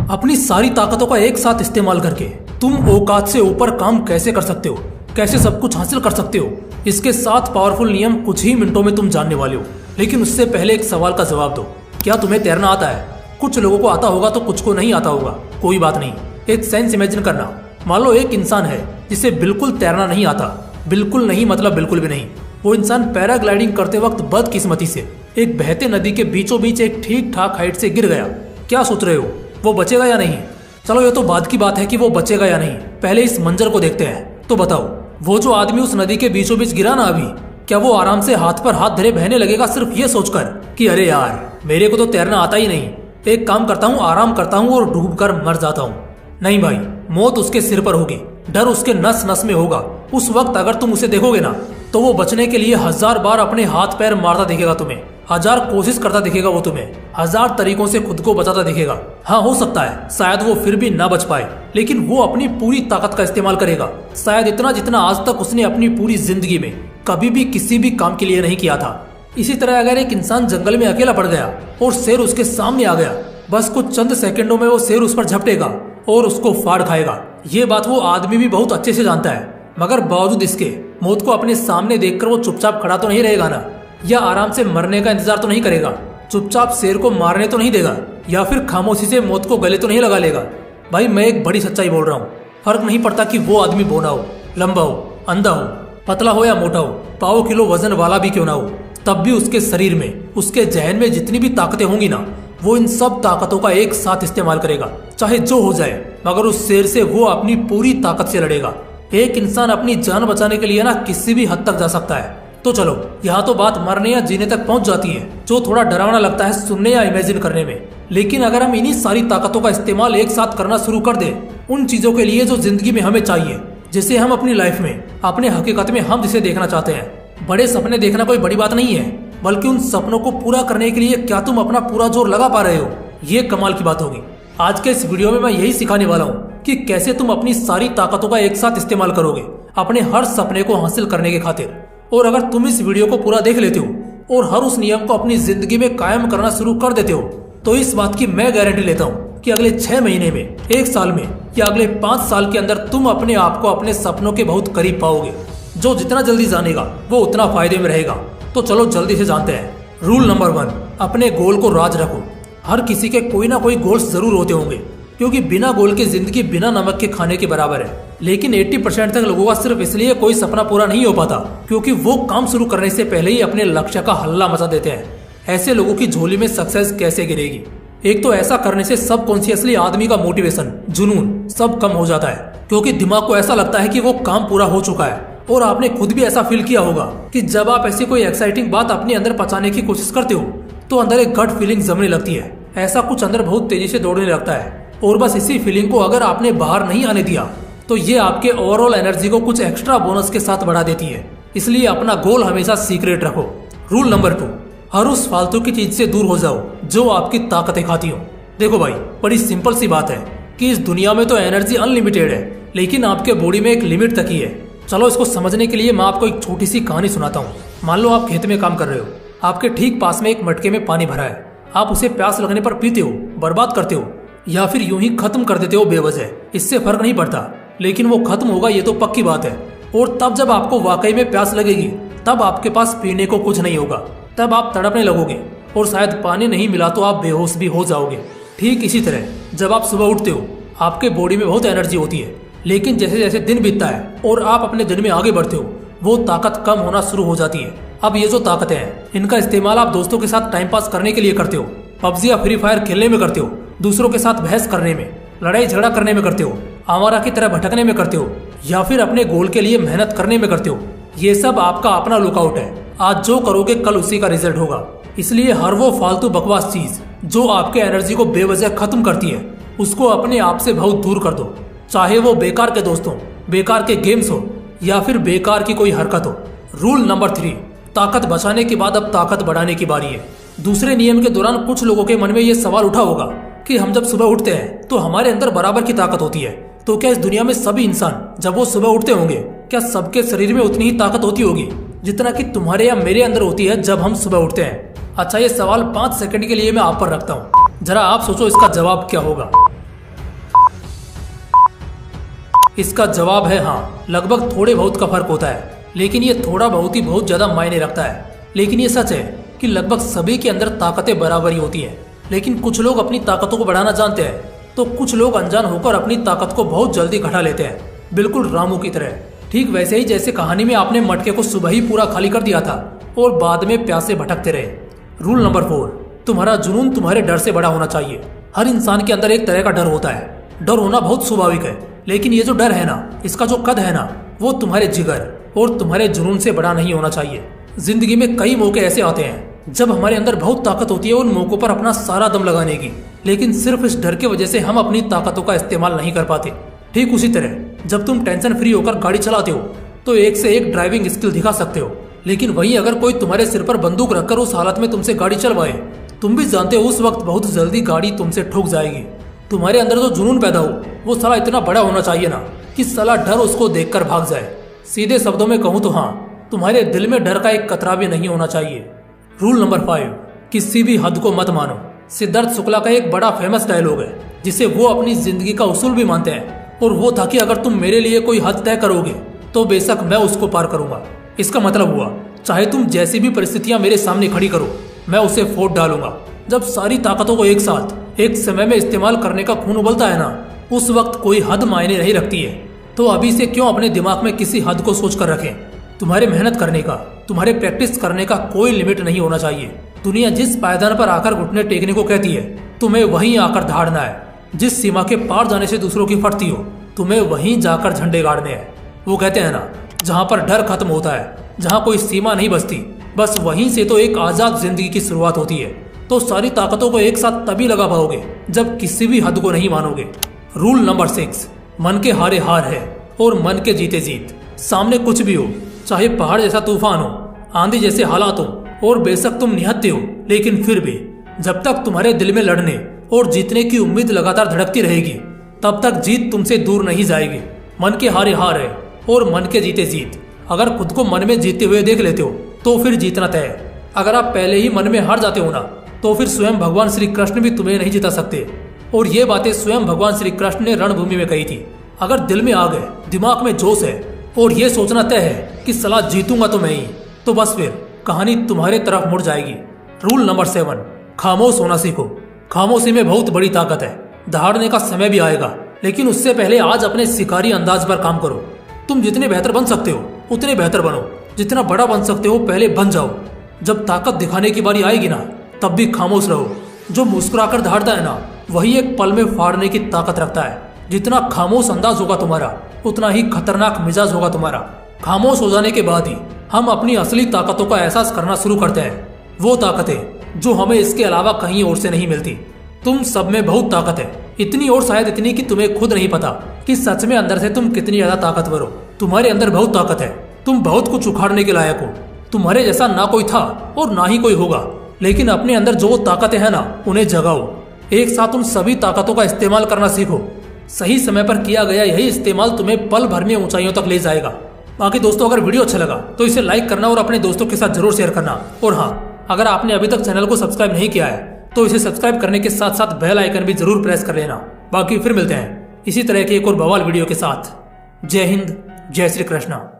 अपनी सारी ताकतों का एक साथ इस्तेमाल करके तुम औकात से ऊपर काम कैसे कर सकते हो, कैसे सब कुछ हासिल कर सकते हो, इसके 7 पावरफुल नियम कुछ ही मिनटों में तुम जानने वाले हो। लेकिन उससे पहले एक सवाल का जवाब दो, क्या तुम्हें तैरना आता है? कुछ लोगों को आता होगा तो कुछ को नहीं आता होगा, कोई बात नहीं। एक सेंस इमेजिन करना, मान लो एक इंसान है जिसे बिल्कुल तैरना नहीं आता। बिल्कुल नहीं मतलब बिल्कुल भी नहीं। वो इंसान पैराग्लाइडिंग करते वक्त बदकिस्मती से एक बहते नदी के बीचों बीच एक ठीक ठाक हाइट से गिर गया। क्या सोच रहे हो, वो बचेगा या नहीं? चलो ये तो बाद की बात है कि वो बचेगा या नहीं, पहले इस मंजर को देखते हैं। तो बताओ, वो जो आदमी उस नदी के बीचों बीच गिरा ना अभी, क्या वो आराम से हाथ पर हाथ धरे बहने लगेगा सिर्फ ये सोचकर कि अरे यार मेरे को तो तैरना आता ही नहीं, एक काम करता हूँ, आराम करता हूँ और डूब कर मर जाता हूँ? नहीं भाई, मौत उसके सिर पर होगी, डर उसके नस नस में होगा। उस वक्त अगर तुम उसे देखोगे ना तो वो बचने के लिए 1000 बार अपने हाथ पैर मारता दिखेगा तुम्हें, 1000 कोशिश करता दिखेगा वो तुम्हें, 1000 तरीकों से खुद को बचाता दिखेगा। हाँ, हो सकता है शायद वो फिर भी ना बच पाए, लेकिन वो अपनी पूरी ताकत का इस्तेमाल करेगा, शायद इतना जितना आज तक उसने अपनी पूरी जिंदगी में कभी भी किसी भी काम के लिए नहीं किया था। इसी तरह अगर एक इंसान जंगल में अकेला पड़ गया और शेर उसके सामने आ गया, बस कुछ चंद सेकंडों में वो शेर उस पर झपटेगा और उसको फाड़ खाएगा। ये बात वो आदमी भी बहुत अच्छे से जानता है, मगर बावजूद इसके मौत को अपने सामने देखकर वो चुपचाप खड़ा तो नहीं रहेगा ना, या आराम से मरने का इंतजार तो नहीं करेगा, चुपचाप शेर को मारने तो नहीं देगा, या फिर खामोशी से मौत को गले तो नहीं लगा लेगा। भाई मैं एक बड़ी सच्चाई बोल रहा हूँ, फर्क नहीं पड़ता कि वो आदमी बौना हो, लंबा हो, अंधा हो, पतला हो या मोटा हो, पाव किलो वजन वाला भी क्यों ना हो, तब भी उसके शरीर में, उसके जहन में जितनी भी ताकतें होंगी ना, वो इन सब ताकतों का एक साथ इस्तेमाल करेगा, चाहे जो हो जाए, मगर उस शेर से वो अपनी पूरी ताकत से लड़ेगा। एक इंसान अपनी जान बचाने के लिए ना किसी भी हद तक जा सकता है। तो चलो, यहाँ तो बात मरने या जीने तक पहुंच जाती है, जो थोड़ा डरावना लगता है सुनने या इमेजिन करने में। लेकिन अगर हम इन्हीं सारी ताकतों का इस्तेमाल एक साथ करना शुरू कर दें, उन चीजों के लिए जो जिंदगी में हमें चाहिए, जिसे हम अपनी लाइफ में, अपने हकीकत में हम जिसे देखना चाहते हैं। बड़े सपने देखना कोई बड़ी बात नहीं है, बल्कि उन सपनों को पूरा करने के लिए क्या तुम अपना पूरा जोर लगा पा रहे हो, ये कमाल की बात होगी। आज के इस वीडियो में मैं यही सिखाने वाला हूँ कि कैसे तुम अपनी सारी ताकतों का एक साथ इस्तेमाल करोगे अपने हर सपने को हासिल करने के खातिर। और अगर तुम इस वीडियो को पूरा देख लेते हो और हर उस नियम को अपनी जिंदगी में कायम करना शुरू कर देते हो, तो इस बात की मैं गारंटी लेता हूँ कि अगले 6 महीने में, 1 साल में या अगले 5 साल के अंदर तुम अपने आप को अपने सपनों के बहुत करीब पाओगे। जो जितना जल्दी जानेगा वो उतना फायदे में रहेगा। तो चलो जल्दी से जानते हैं। रूल नंबर 1, अपने गोल को राज रखो। हर किसी के कोई ना कोई गोल्स जरूर होते होंगे, क्योंकि बिना गोल के जिंदगी बिना नमक के खाने के बराबर है। लेकिन 80% तक लोगों का सिर्फ इसलिए कोई सपना पूरा नहीं हो पाता क्योंकि वो काम शुरू करने से पहले ही अपने लक्ष्य का हल्ला मचा देते हैं। ऐसे लोगों की झोली में सक्सेस कैसे गिरेगी? एक तो ऐसा करने से सबकॉन्शियसली आदमी का मोटिवेशन, जुनून सब कम हो जाता है, क्योंकि दिमाग को ऐसा लगता है कि वो काम पूरा हो चुका है। और आपने खुद भी ऐसा फील किया होगा कि जब आप ऐसी कोई एक्साइटिंग बात अपने अंदर पचाने की कोशिश करते हो तो अंदर एक गट फीलिंग जमने लगती है, ऐसा कुछ अंदर बहुत तेजी से दौड़ने लगता है। और बस इसी फीलिंग को अगर आपने बाहर नहीं आने दिया तो ये आपके ओवरऑल एनर्जी को कुछ एक्स्ट्रा बोनस के साथ बढ़ा देती है। इसलिए अपना गोल हमेशा सीक्रेट रखो। रूल नंबर 2, हर उस फालतू की चीज से दूर हो जाओ जो आपकी ताकतें खाती हो। देखो भाई, बड़ी सिंपल सी बात है कि इस दुनिया में तो एनर्जी अनलिमिटेड है, लेकिन आपके बॉडी में एक लिमिट तक ही है। चलो इसको समझने के लिए मैं आपको एक छोटी सी कहानी सुनाता हूँ। मान लो आप खेत में काम कर रहे हो, आपके ठीक पास में एक मटके में पानी भरा है। आप उसे प्यास लगने पर पीते हो, बर्बाद करते हो, या फिर यूं ही खत्म कर देते हो बेवजह, इससे फर्क नहीं पड़ता, लेकिन वो खत्म होगा ये तो पक्की बात है। और तब जब आपको वाकई में प्यास लगेगी, तब आपके पास पीने को कुछ नहीं होगा, तब आप तड़पने लगोगे और शायद पानी नहीं मिला तो आप बेहोश भी हो जाओगे। ठीक इसी तरह जब आप सुबह उठते हो, आपके बॉडी में बहुत एनर्जी होती है, लेकिन जैसे जैसे दिन बीतता है और आप अपने दिन में आगे बढ़ते हो, वो ताकत कम होना शुरू हो जाती है। अब ये जो ताकतें हैं, इनका इस्तेमाल आप दोस्तों के साथ टाइम पास करने के लिए करते हो, पबजी या फ्री फायर खेलने में करते हो, दूसरों के साथ बहस करने में, लड़ाई झगड़ा करने में करते हो, आवारा की तरह भटकने में करते हो, या फिर अपने गोल के लिए मेहनत करने में करते हो। ये सब आपका अपना लुकआउट है। आज जो करोगे कल उसी का रिजल्ट होगा। इसलिए हर वो फालतू बकवास चीज जो आपके एनर्जी को बेवजह खत्म करती है, उसको अपने आप से बहुत दूर कर दो। चाहे वो बेकार के दोस्त हो, बेकार के गेम्स हो, या फिर बेकार की कोई हरकत हो। रूल नंबर 3, ताकत बचाने के बाद अब ताकत बढ़ाने की बारी है। दूसरे नियम के दौरान कुछ लोगों के मन में ये सवाल उठा होगा कि हम जब सुबह उठते हैं तो हमारे अंदर बराबर की ताकत होती है, तो क्या इस दुनिया में सभी इंसान जब वो सुबह उठते होंगे, क्या सबके शरीर में उतनी ही ताकत होती होगी जितना कि तुम्हारे या मेरे अंदर होती है जब हम सुबह उठते हैं? अच्छा, ये सवाल 5 सेकंड के लिए मैं आप पर रखता हूँ, जरा आप सोचो इसका जवाब क्या होगा। इसका जवाब है हाँ, लगभग थोड़े बहुत का फर्क होता है, लेकिन ये थोड़ा बहुत ही बहुत ज्यादा मायने रखता है। लेकिन ये सच है कि लगभग सभी के अंदर ताकतें बराबर ही होती हैं। लेकिन कुछ लोग अपनी ताकतों को बढ़ाना जानते हैं, तो कुछ लोग अनजान होकर अपनी ताकत को बहुत जल्दी घटा लेते हैं, बिल्कुल रामू की तरह। ठीक वैसे ही जैसे कहानी में आपने मटके को सुबह ही पूरा खाली कर दिया था और बाद में प्यासे भटकते रहे। रूल नंबर 4, तुम्हारा जुनून तुम्हारे डर से बड़ा होना चाहिए। हर इंसान के अंदर एक तरह का डर होता है। डर होना बहुत स्वाभाविक है, लेकिन ये जो डर है ना, इसका जो कद है ना, वो तुम्हारे जिगर और तुम्हारे जुनून से बड़ा नहीं होना चाहिए। जिंदगी में कई मौके ऐसे आते हैं जब हमारे अंदर बहुत ताकत होती है उन मौकों पर अपना सारा दम लगाने की, लेकिन सिर्फ इस डर की वजह से हम अपनी ताकतों का इस्तेमाल नहीं कर पाते। ठीक उसी तरह जब तुम टेंशन फ्री होकर गाड़ी चलाते हो तो एक से एक ड्राइविंग स्किल दिखा सकते हो, लेकिन वहीं अगर कोई तुम्हारे सिर पर बंदूक रखकर उस हालत में तुमसे गाड़ी चलवाए, तुम भी जानते हो उस वक्त बहुत जल्दी गाड़ी तुमसे ठुक जाएगी। तुम्हारे अंदर जो जुनून पैदा हो वो साला इतना बड़ा होना चाहिए ना कि साला डर उसको देखकर भाग जाए। सीधे शब्दों में कहूँ तो हाँ, तुम्हारे दिल में डर का एक कतरा भी नहीं होना चाहिए। रूल नंबर 5, किसी भी हद को मत मानो। सिद्धार्थ शुक्ला का एक बड़ा फेमस डायलॉग है जिसे वो अपनी जिंदगी का उसूल भी मानते हैं, और वो था कि अगर तुम मेरे लिए कोई हद तय करोगे तो बेशक मैं उसको पार करूंगा। इसका मतलब हुआ चाहे तुम जैसी भी परिस्थितियां मेरे सामने खड़ी करो, मैं उसे फोड़ डालूंगा। जब सारी ताकतों को एक साथ एक समय में इस्तेमाल करने का खून उबलता है ना, उस वक्त कोई हद मायने नहीं रखती है। तो अभी से क्यों अपने दिमाग में किसी हद को सोच कर रखें। तुम्हारे मेहनत करने का, तुम्हारे प्रैक्टिस करने का कोई लिमिट नहीं होना चाहिए। दुनिया जिस पायदान पर आकर घुटने टेकने को कहती है, तुम्हें वहीं आकर धाड़ना है। जिस सीमा के पार जाने से दूसरों की फटती हो, तुम्हें वहीं जाकर झंडे गाड़ने हैं। वो कहते हैं ना, जहाँ पर डर खत्म होता है, जहाँ कोई सीमा नहीं बचती, बस वहीं से तो एक आजाद जिंदगी की शुरुआत होती है। तो सारी ताकतों को एक साथ तभी लगा पाओगे जब किसी भी हद को नहीं मानोगे। रूल नंबर 6, मन के हारे हार है और मन के जीते जीत। सामने कुछ भी हो, चाहे पहाड़ जैसा तूफान हो, आंधी जैसे हालात हो, और बेशक तुम निहत्ते हो, लेकिन फिर भी जब तक तुम्हारे दिल में लड़ने और जीतने की उम्मीद लगातार धड़कती रहेगी, तब तक जीत तुमसे दूर नहीं जाएगी। मन के हारे हार है और मन के जीते जीत। अगर खुद को मन में जीते हुए देख लेते हो तो फिर जीतना तय है। अगर आप पहले ही मन में हार जाते हो ना, तो फिर स्वयं भगवान श्री कृष्ण भी तुम्हें नहीं जिता सकते। और ये बातें स्वयं भगवान श्री कृष्ण ने रणभूमि में कही थी। अगर दिल में आ गए, दिमाग में जोश है और ये सोचना तय है कि सलाह जीतूंगा तो मैं ही, तो बस फिर कहानी तुम्हारे तरफ मुड़ जाएगी। रूल नंबर 7, खामोश होना सीखो। खामोशी में बहुत बड़ी ताकत है। दहाड़ने का समय भी आएगा, लेकिन उससे पहले आज अपने शिकारी अंदाज पर काम करो। तुम जितने बेहतर बन सकते हो उतने बेहतर बनो। जितना बड़ा बन सकते हो पहले बन जाओ। जब ताकत दिखाने की बारी आएगी ना, तब भी खामोश रहो। जो मुस्कुराकर दहाड़ता है ना, वही एक पल में फाड़ने की ताकत रखता है। जितना खामोश अंदाज होगा तुम्हारा, उतना ही खतरनाक मिजाज होगा तुम्हारा। खामोश हो जाने के बाद ही हम अपनी असली ताकतों का एहसास करना शुरू करते हैं। वो ताकतें जो हमें इसके अलावा कहीं और से नहीं मिलती। तुम सब में बहुत ताकत है, इतनी और शायद इतनी कि तुम्हें खुद नहीं पता कि सच में अंदर से तुम कितनी ज्यादा ताकतवर हो। तुम्हारे अंदर बहुत ताकत है, तुम बहुत कुछ उखाड़ने के लायक हो। तुम्हारे जैसा ना कोई था और ना ही कोई होगा, लेकिन अपने अंदर जो ताकतें हैं ना, उन्हें जगाओ। एक साथ उन सभी ताकतों का इस्तेमाल करना सीखो। सही समय पर किया गया यही इस्तेमाल तुम्हें पल भर में ऊंचाइयों तक ले जाएगा। बाकी दोस्तों, अगर वीडियो अच्छा लगा तो इसे लाइक करना और अपने दोस्तों के साथ जरूर शेयर करना। और हाँ, अगर आपने अभी तक चैनल को सब्सक्राइब नहीं किया है तो इसे सब्सक्राइब करने के साथ साथ बेल आइकन भी जरूर प्रेस कर लेना। बाकी फिर मिलते हैं इसी तरह के एक और बवाल वीडियो के साथ। जय हिंद, जय श्री कृष्णा।